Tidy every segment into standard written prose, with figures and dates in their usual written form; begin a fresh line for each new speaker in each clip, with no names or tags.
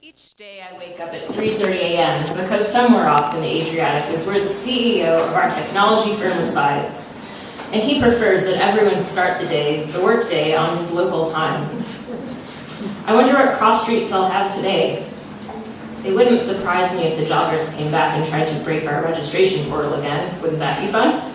Each day I wake up at 3:30 a.m. because somewhere off in the Adriatic is where the CEO of our technology firm resides. And he prefers that everyone start the workday on his local time. I wonder what cross streets I'll have today. It wouldn't surprise me if the joggers came back and tried to break our registration portal again. Wouldn't that be fun?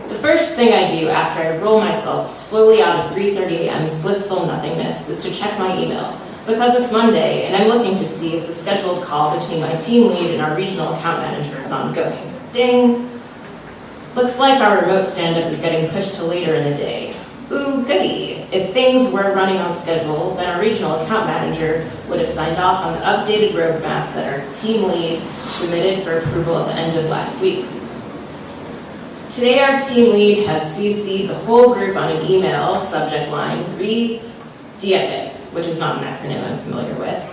The first thing I do after I roll myself slowly out of 3:30 a.m.'s blissful nothingness is to check my email, because it's Monday and I'm looking to see if the scheduled call between my team lead and our regional account manager is ongoing. Ding! Looks like our remote stand-up is getting pushed to later in the day. Ooh, goody! If things were running on schedule, then our regional account manager would have signed off on the updated roadmap that our team lead submitted for approval at the end of last week. Today our team lead has CC'd the whole group on an email subject line, re-DFA, which is not an acronym I'm familiar with.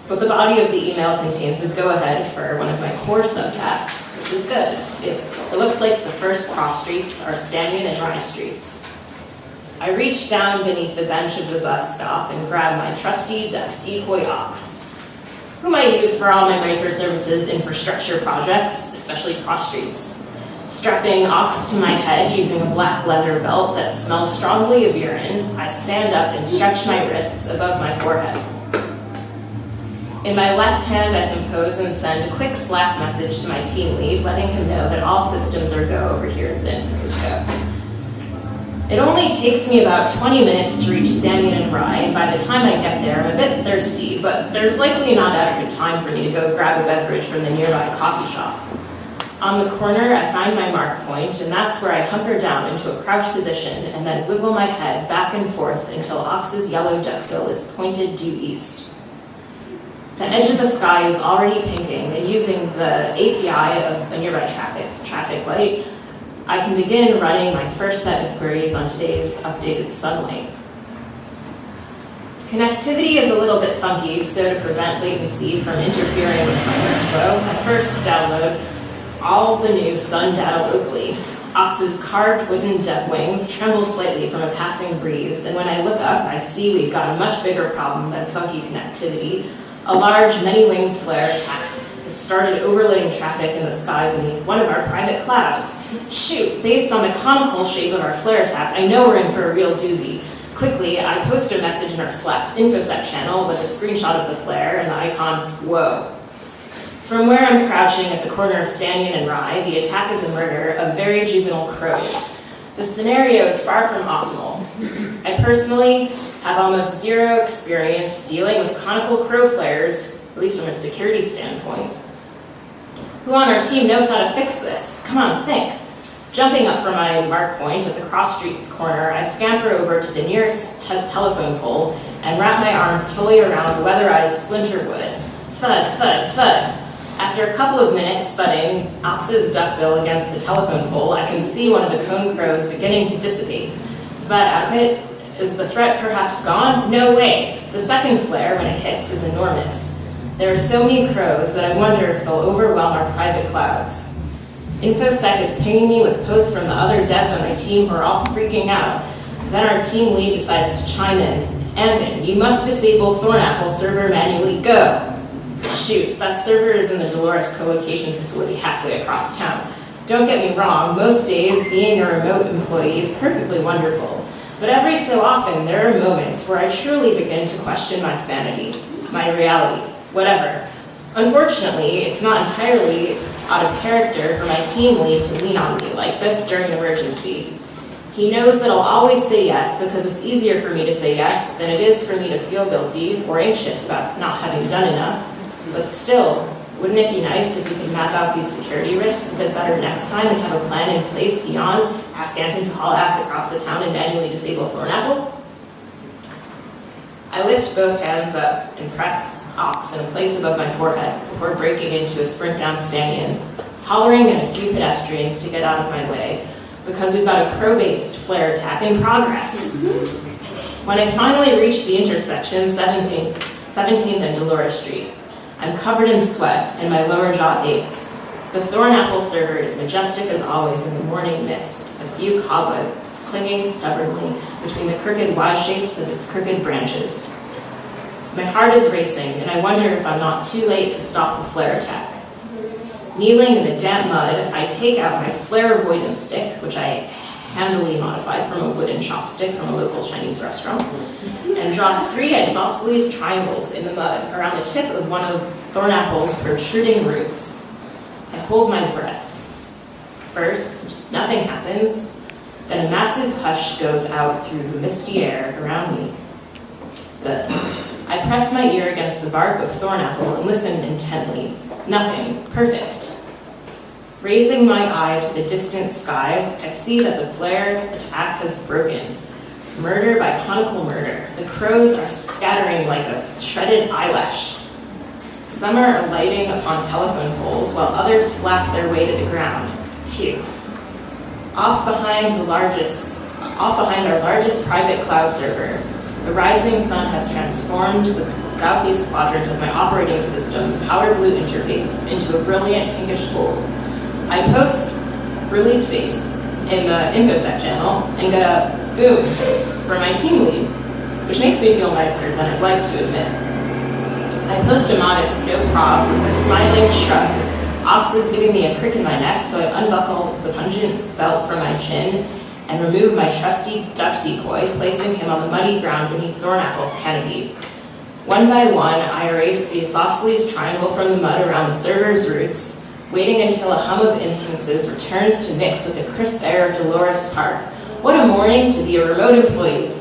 But the body of the email contains a go-ahead for one of my core subtasks, which is good. It looks like the first cross streets are Stanyan and Rye streets. I reach down beneath the bench of the bus stop and grab my trusty decoy ox, whom I use for all my microservices infrastructure projects, especially cross streets. Strapping ox to my head using a black leather belt that smells strongly of urine, I stand up and stretch my wrists above my forehead. In my left hand, I compose and send a quick Slack message to my team lead, letting him know that all systems are go over here in San Francisco. It only takes me about 20 minutes to reach Stanyan and Rye, and by the time I get there, I'm a bit thirsty, but there's likely not adequate time for me to go grab a beverage from the nearby coffee shop. On the corner, I find my mark point, and that's where I hunker down into a crouch position and then wiggle my head back and forth until Ox's yellow duckbill is pointed due east. The edge of the sky is already pinking, and using the API of a nearby traffic light, I can begin running my first set of queries on today's updated sunlight. Connectivity is a little bit funky, so to prevent latency from interfering with my workflow, I first download all the new sun data locally. Ox's carved wooden duck wings tremble slightly from a passing breeze, and when I look up, I see we've got a much bigger problem than funky connectivity. A large, many-winged flare attack has started overloading traffic in the sky beneath one of our private clouds. Shoot, based on the conical shape of our flare attack, I know we're in for a real doozy. Quickly, I post a message in our Slack's InfoSec channel with a screenshot of the flare and the icon, whoa. From where I'm crouching at the corner of Stanyan and Rye, the attack is a murder of very juvenile crows. The scenario is far from optimal. I personally have almost zero experience dealing with conical crow flares, at least from a security standpoint. Who on our team knows how to fix this? Come on, think. Jumping up from my mark point at the cross streets corner, I scamper over to the nearest telephone pole and wrap my arms fully around weatherized splinter wood. Thud, thud, thud. After a couple of minutes thudding Ox's duckbill against the telephone pole, I can see one of the cone crows beginning to dissipate. Is that adequate? Is the threat perhaps gone? No way. The second flare, when it hits, is enormous. There are so many crows that I wonder if they'll overwhelm our private clouds. InfoSec is pinging me with posts from the other devs on my team who are all freaking out. Then our team lead decides to chime in. Anton, you must disable Thornapple server manually. Go. Shoot, that server is in the Dolores co-location facility halfway across town. Don't get me wrong, most days being a remote employee is perfectly wonderful. But every so often there are moments where I truly begin to question my sanity, my reality, whatever. Unfortunately, it's not entirely out of character for my team lead to lean on me like this during an emergency. He knows that I'll always say yes because it's easier for me to say yes than it is for me to feel guilty or anxious about not having done enough. But still, wouldn't it be nice if we could map out these security risks a bit better next time and have a plan in place beyond ask Anton to haul ass across the town and manually disable Thornapple? I lift both hands up and press Ox in a place above my forehead before breaking into a sprint down Stanyan, hollering at a few pedestrians to get out of my way because we've got a crow-based flare attack in progress. When I finally reach the intersection, 17th and Dolores Street, I'm covered in sweat and my lower jaw aches. The Thornapple server is majestic as always in the morning mist, a few cobwebs clinging stubbornly between the crooked Y shapes of its crooked branches. My heart is racing, and I wonder if I'm not too late to stop the flare attack. Kneeling in the damp mud, I take out my flare avoidance stick, which I handily modified from a wooden chopstick from a local Chinese restaurant, and draw 3 isosceles triangles in the mud around the tip of one of Thornapple's protruding roots. I hold my breath. First, nothing happens, then a massive hush goes out through the misty air around me. Good. I press my ear against the bark of Thornapple and listen intently. Nothing. Perfect. Raising my eye to the distant sky, I see that the flare attack has broken. Murder by conical murder. The crows are scattering like a shredded eyelash. Some are alighting upon telephone poles, while others flap their way to the ground. Phew. Off behind our largest private cloud server, the rising sun has transformed the southeast quadrant of my operating system's powder blue interface into a brilliant pinkish gold. I post relief face in the InfoSec channel and get a boom from my team lead, which makes me feel nicer than I'd like to admit. I post a modest no prob with a smiling shrug. Ox is giving me a crick in my neck, so I unbuckle the pungent belt from my chin and remove my trusty duck decoy, placing him on the muddy ground beneath Thornapple's canopy. One by one, I erase the isosceles triangle from the mud around the server's roots, waiting until a hum of instances returns to mix with the crisp air of Dolores Park. What a morning to be a remote employee.